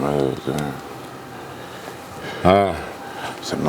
I said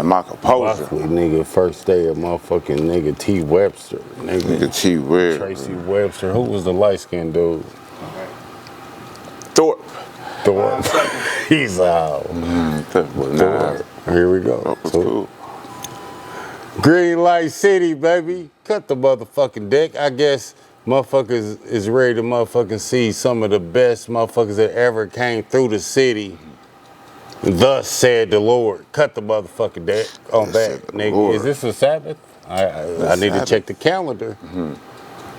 my composure. Buckley, nigga, first day of motherfucking nigga T. Webster. Nigga T. Webb. Tracy Webster. Who was the light-skinned dude? Thorpe. He's out. Thorpe. Here we go. Cool. Green Light City, baby. Cut the motherfucking deck. I guess motherfuckers is ready to motherfucking see some of the best motherfuckers that ever came through the city. Thus said the Lord. Cut the motherfucking deck on that, nigga. Lord. Is this a Sabbath? I need to check the calendar.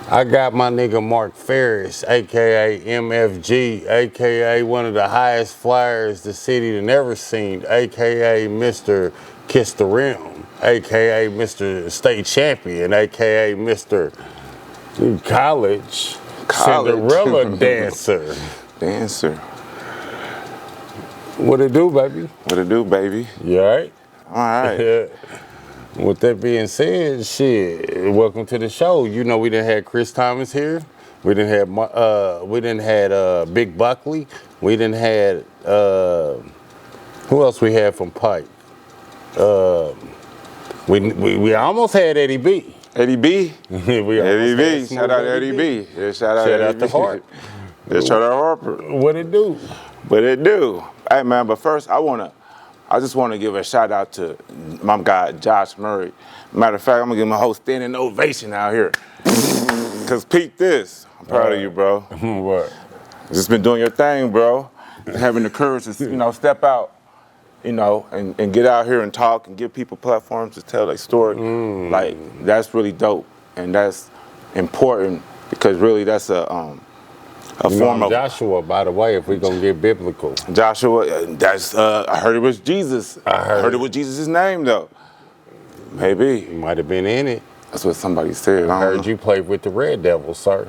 I got my nigga Mark Farris, aka MFG, aka one of the highest flyers the city done ever seen, aka Mr. Kiss the Rim, aka Mr. State Champion, aka Mr. College. Cinderella dancer. What it do, baby? What it do, baby? You all right? All right. With that being said, shit, welcome to the show. You know we done had Chris Thomas here. We done had Big Buckley. We done had who else we had from Pike? We almost had Eddie B. Eddie B. Eddie B. Shout out Eddie B. Yeah, shout out to Hart. Yeah, shout out Harper. What it do? What it do? Hey man, but first I just want to give a shout out to my guy Josh Murray. Matter of fact, I'm gonna give him a whole standing ovation out here. Cause peep this. I'm proud of you, bro. What? Just been doing your thing, bro. Having the courage to step out, and get out here and talk and give people platforms to tell their story. Like that's really dope, and that's important because really that's a form of Joshua, by the way, if we're gonna get biblical. Joshua, that's I heard it was Jesus. I heard it was Jesus' name though. Maybe. You might have been in it. That's what somebody said. I heard you played with the Red Devil, sir.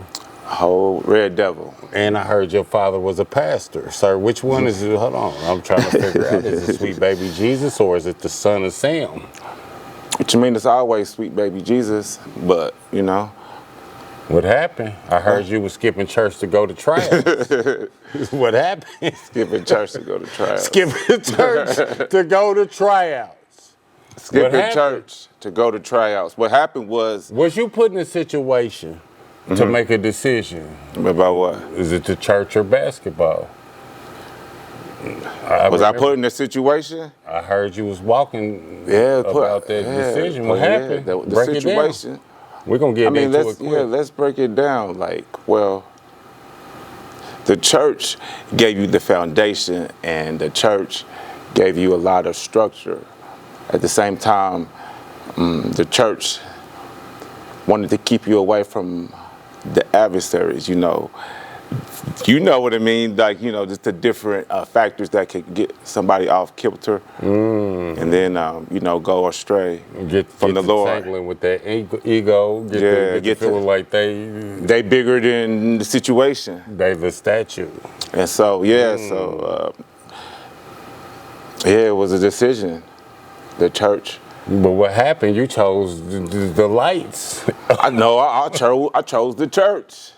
Oh, Red Devil. And I heard your father was a pastor, sir. Which one is it? Hold on, I'm trying to figure out. Is it Sweet Baby Jesus or is it the son of Sam? What you mean? It's always Sweet Baby Jesus, but What happened? I heard you was skipping church to go to tryouts. What happened? Skipping church to go to tryouts. Skipping church to go to tryouts. Skipping church to go to tryouts. What happened was you put in a situation to make a decision? About what? Is it the church or basketball? Was I put in a situation? I heard you was walking about that decision. What happened? The situation. It down. We're going to get into it quick. Let's break it down. The church gave you the foundation and the church gave you a lot of structure. At the same time, the church wanted to keep you away from the adversaries, You know what I mean? Just the different factors that could get somebody off kilter and then, go astray from the Lord. With that ego, get feeling like they bigger than the situation. They the statue. And so, it was a decision. The church. But what happened? You chose the lights. I know. I chose the church.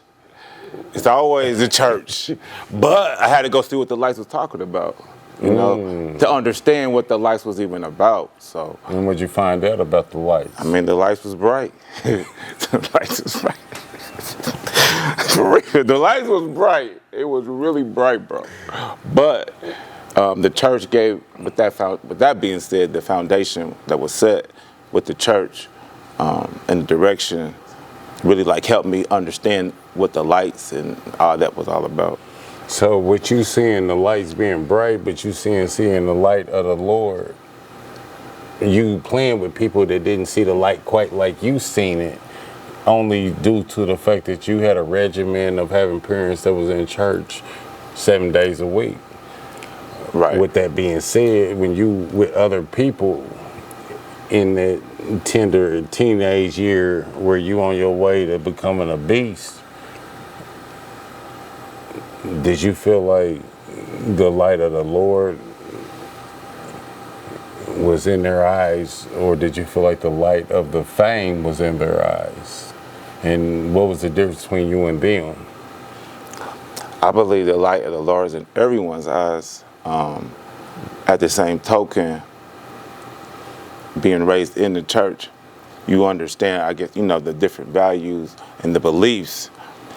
It's always the church. But I had to go see what the lights was talking about, to understand what the lights was even about. So. And what'd you find out about the lights? I mean, the lights was bright. The lights was bright. For real, the lights was bright. It was really bright, bro. But the church gave, with that being said, the foundation that was set with the church and the direction really helped me understand what the lights and all that was all about. So what you seeing the lights being bright, but you seeing the light of the Lord, you playing with people that didn't see the light quite like you seen it, only due to the fact that you had a regimen of having parents that was in church 7 days a week. Right. With that being said, when you with other people in that tender teenage year where you on your way to becoming a beast, did you feel like the light of the Lord was in their eyes, or did you feel like the light of the fame was in their eyes? And what was the difference between you and them? I believe the light of the Lord is in everyone's eyes. At the same token, being raised in the church, you understand, I guess, the different values and the beliefs.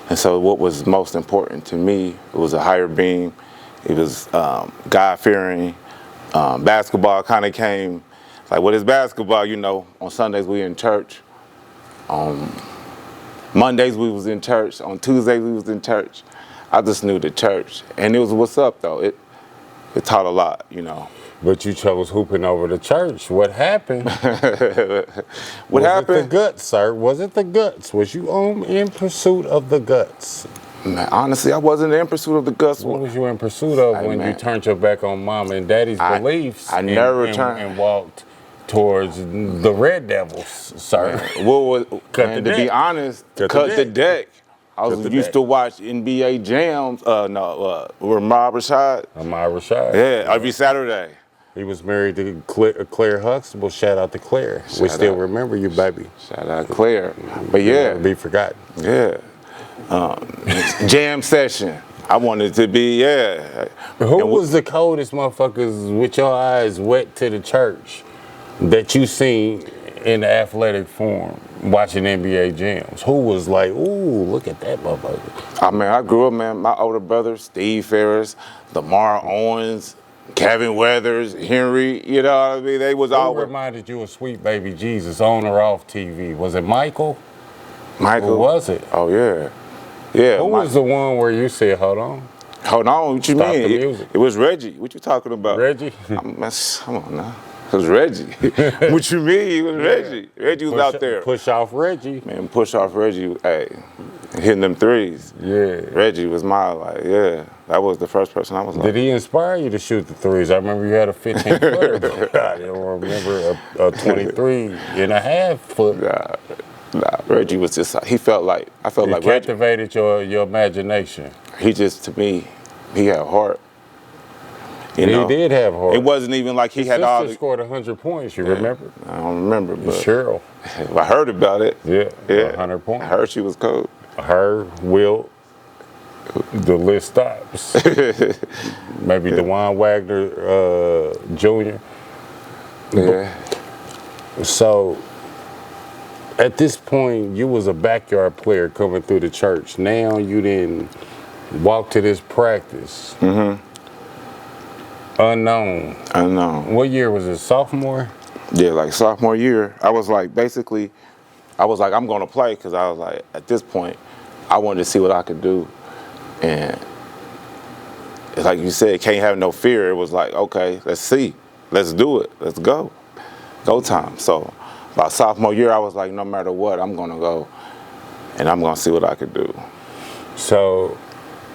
And so what was most important to me, it was a higher being. It was God-fearing. Basketball kind of came, like, what is basketball? On Sundays we in church. On Mondays we was in church. On Tuesdays we was in church. I just knew the church. And it was what's up, though. It taught a lot, But you chose hooping over the church. What happened? What Was it the happened? guts, sir? Was it the guts? Was you in pursuit of the guts? Man, honestly, I wasn't in pursuit of the guts. What was you in pursuit of Hey, when you man. turned your back on mama and daddy's I- beliefs I and, never and, turned- and walked towards the Red Devils, sir? What was, Cut man, the to be deck. honest, Cut the cut the deck. deck. I Cut was the used deck. to watch NBA jams. With Rob Rashad. Amar Rashad. Yeah, every Saturday. He was married to Claire Huxtable. Shout out to Claire. We Shout still out. remember you, baby. Shout out Claire. But Never yeah, be forgotten. yeah. Jam session. I wanted to be, yeah. Who And was the coldest motherfuckers with your eyes wet to the church that you seen in the athletic form watching NBA jams? Who was like, ooh, look at that motherfucker? I mean, I grew up, man. My older brother, Steve Farris, Lamar Owens, Kevin Weathers, Henry. You know what I mean? They was Who all reminded you of Sweet Baby Jesus on or off TV? Was it Michael? Michael. Who was it? Oh yeah, yeah. Who was the one where you said, hold on, Hold on, what you Stop mean? the music. It was Reggie. What you talking about? Reggie? Come on now. It was Reggie. What you mean? It was Reggie. Reggie was out there. Push off Reggie. Man, push off Reggie. Hey, hitting them threes. Yeah. Reggie was yeah. That was the first person I was like. Did he inspire you to shoot the threes? I remember you had a 15-footer, but I don't remember a 23 and a half foot. Nah, Reggie was just, I felt like It Reggie. captivated your imagination. He just, to me, he had heart. You He know? did have heart. It wasn't even like he His had all sister the, scored 100 points, you remember? I don't remember, but Cheryl. I heard about it. Yeah, Yeah. 100 points. I heard she was cold. Her, Will, the list stops. Maybe DeJuan Wagner Jr. Yeah. So, at this point, you was a backyard player coming through the church. Now you didn't walk to this practice. Unknown. I know. What year was it? Sophomore? Yeah, like sophomore year, I was like, I'm going to play because I was like, at this point, I wanted to see what I could do. And it's like you said, can't have no fear. It was like, okay, let's see. Let's do it. Let's go. Go time. So by sophomore year, I was like, no matter what, I'm going to go and I'm going to see what I could do. So,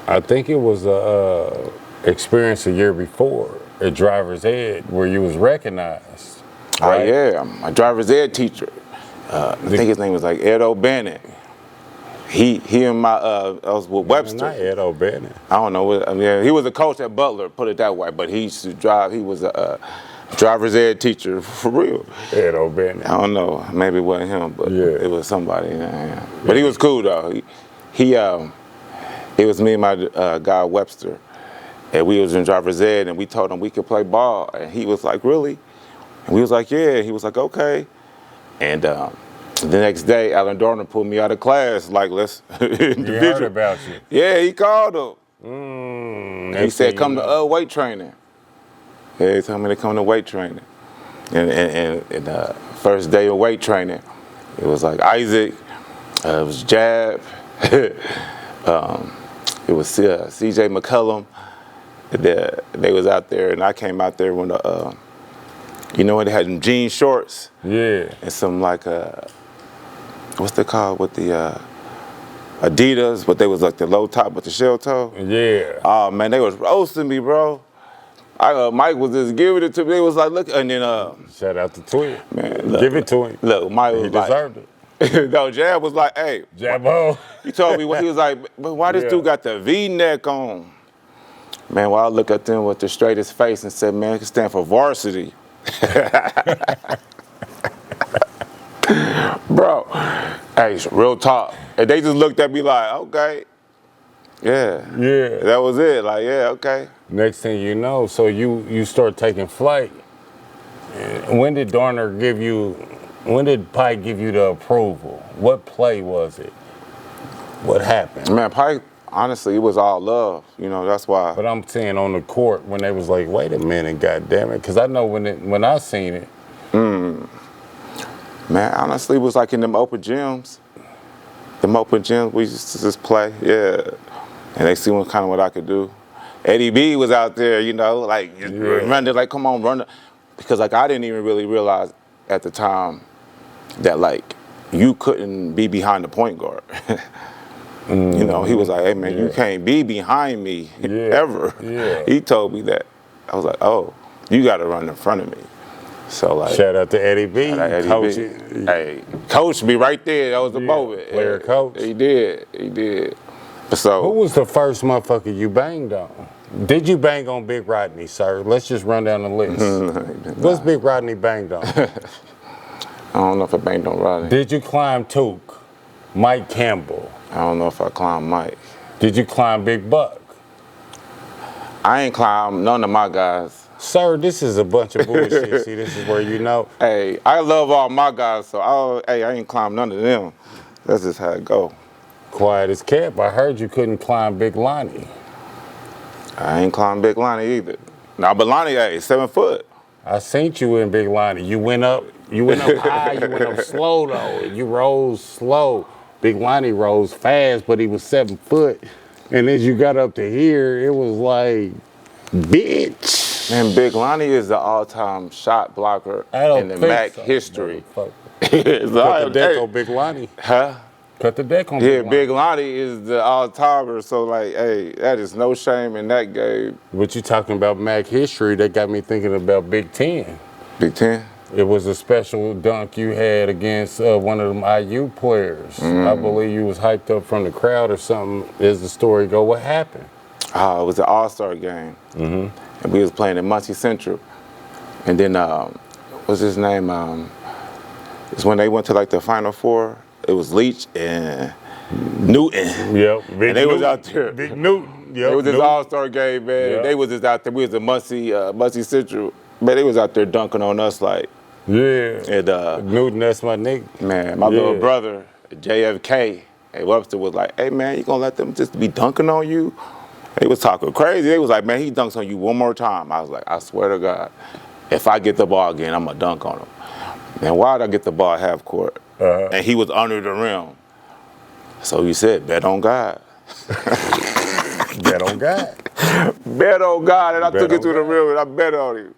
I think it was a experience a year before at driver's ed where you was recognized. Right? Yeah, my driver's ed teacher. I think his name was like Ed O'Bannon. He and I was with Webster. Not Ed O'Bannon. I don't know. I mean, he was a coach at Butler, put it that way. But he used to drive. He was a driver's ed teacher for real. Ed O'Bannon. I don't know. Maybe it wasn't him, but Yeah. it was somebody. Yeah. But he was cool though. It was me and my guy Webster, and we was in driver's ed, and we told him we could play ball, and he was like, really? And we was like, yeah. He was like, okay. And the next day, Alan Dorner pulled me out of class, like, let's He heard individual. about you. Yeah, he called him. He Next said, thing come you to know. weight training. Yeah, he told me to come to weight training. And the first day of weight training, it was like Isaac, it was Jab, it was CJ McCullum. They was out there, and I came out there when when they had them jean shorts Yeah. and some like what's they called with the Adidas, but they was like the low top with the shell toe. Yeah. Oh man, they was roasting me, bro. Mike was just giving it to me. They was like, look, and then Shout out to Twin. man, look, Give it to him. Look, Mike was He like, deserved it. no, Jab was like, hey, Jabbo. he told me what he was like, but why this Yeah. dude got the V-neck on? Man, well, I look at them with the straightest face and said, man, it can stand for varsity. Bro, hey, real talk. And they just looked at me like, okay. Yeah. Yeah. That was it. Like, yeah, okay. Next thing you know, so you start taking flight. When did Pike give you the approval? What play was it? What happened? Man, Pike, honestly, it was all love. You know, that's why. But I'm saying on the court when they was like, wait a minute, goddamn it, because I know when I seen it. Man, honestly, it was like in them open gyms. Them open gyms, we used to just play, yeah. And they see kind of what I could do. Eddie B was out there, you know, like running, like, come on, run. Because like I didn't even really realize at the time that like you couldn't be behind the point guard. You know, he was like, hey man, you can't be behind me ever. Yeah. He told me that. I was like, oh, you got to run in front of me. So like, Shout out to Eddie B. Coach, hey, coach me right there. That was the moment. Player coach. He did. So who was the first motherfucker you banged on? Did you bang on Big Rodney, sir? Let's just run down the list. What's Big Rodney banged on? I don't know if I banged on Rodney. Did you climb Took? Mike Campbell? I don't know if I climbed Mike. Did you climb Big Buck? I ain't climbed none of my guys. Sir, this is a bunch of bullshit. See, this is where you know. Hey, I love all my guys, so I ain't climbed none of them. That's just how it go. Quiet as kept. I heard you couldn't climb Big Lonnie. I ain't climbed Big Lonnie either. Now, but Lonnie, hey, 7 foot. I seen you in Big Lonnie. You went up high, you went up slow though. You rose slow. Big Lonnie rose fast, but he was 7 foot. And as you got up to here, it was like, bitch. Man, Big Lonnie is the all-time shot blocker in the MAC history. Cut the deck on Big Lonnie. Huh? Cut the deck on Big Lonnie. Yeah, Big Lonnie is the all-timer, so like, hey, that is no shame in that game. But you talking about MAC history, that got me thinking about Big Ten. Big Ten? It was a special dunk you had against one of them IU players. I believe you was hyped up from the crowd or something. As the story go, what happened? It was an All-Star game, and we was playing in Muncie Central. And then, what's his name? It's when they went to like the Final Four. It was Leach and Newton. Yep, and they was out there. Big Newton. Yep, It was this All-Star game, man. Yep. They was just out there. We was in Muncie Central. Man, they was out there dunking on us like. Yeah. And Newton, that's my nigga. Man, my little brother, JFK, hey, Webster was like, hey man, you gonna let them just be dunking on you? They was talking crazy. They was like, man, he dunks on you one more time. I was like, I swear to God, if I get the ball again, I'm gonna dunk on him. And why did I get the ball half court? And he was under the rim. So he said, bet on God. Bet on God. Bet on God. And I took it to the rim and I bet on him.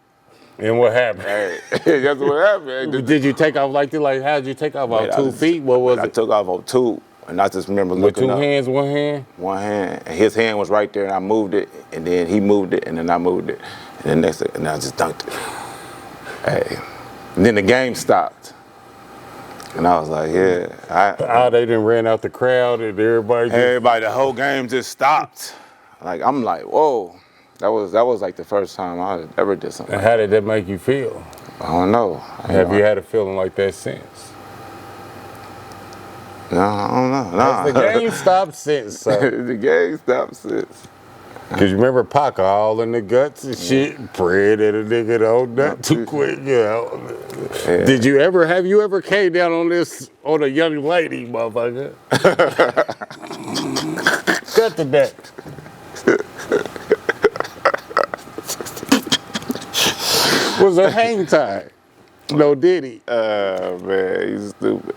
And what happened? Hey, that's what happened. Did you take off like that? Like, how did you take off? About 2 feet? What was it? I took off on 2. And I just remember looking With up. 2 hands, 1 hand? 1 hand. And his hand was right there, and I moved it, and then he moved it, and then I moved it. And then next thing, and I just dunked it. Hey. And then the game stopped. And I was like, yeah. They done ran out the crowd, and everybody the whole game just stopped. Like, I'm like, whoa. That was like the first time I ever did something. And how did that make you feel? I don't know. Have you had a feeling like that since? No, I don't know. Nah. Has the game stopped since, sir? The game stopped since. Cause you remember Pac all in the guts and shit, praying at a nigga don't nut too quick, you know. Yeah. Have you ever came down on a young lady, motherfucker? Cut the deck. Was a hang time. No Diddy. Man, he's stupid.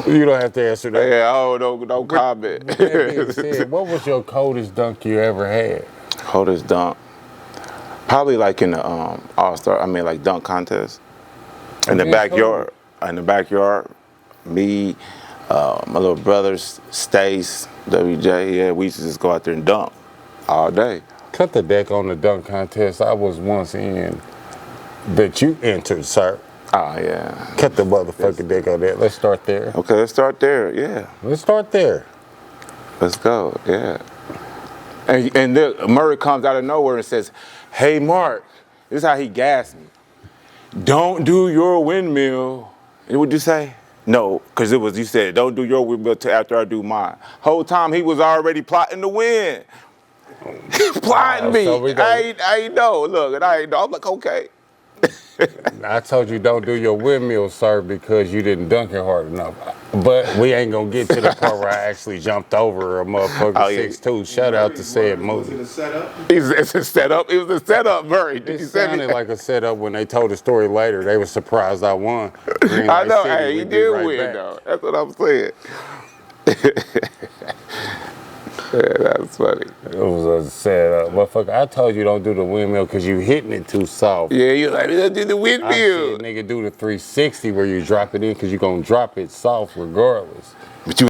You don't have to answer that. Yeah, don't comment. With that being said, what was your coldest dunk you ever had? Coldest dunk? Probably like in the All-Star, like dunk contest. In the backyard. In the backyard, me, my little brothers, Stace, WJ, we used to just go out there and dunk all day. Cut the deck on the dunk contest. I was once in that you entered, sir. Oh, yeah. Cut the motherfucking deck on that. Let's start there. Okay, let's start there, yeah. Let's start there. Let's go, yeah. And then Murray comes out of nowhere and says, hey, Mark, this is how he gassed me. Don't do your windmill. And what'd you say? No, because it was, you said, don't do your windmill till after I do mine. Whole time he was already plotting to win. Plotting me. So we I ain't know. Look, and I ain't know. I'm like, okay. I told you don't do your windmill, sir, because you didn't dunk it hard enough. But we ain't gonna get to the part where I actually jumped over a motherfucker 6'2". Shout out to said Was it movie. a setup? It's a setup. It was a setup, Murray. It sounded like a setup when they told the story later. They were surprised I won. Green I Light know. City, Hey, we he be did right win, back. though. That's what I'm saying. Yeah, that's funny. It was a setup. Motherfucker, I told you don't do the windmill because you hitting it too soft. Yeah, you like, let's do the I windmill. said, nigga, do the 360 where you drop it in because you going to drop it soft regardless. But you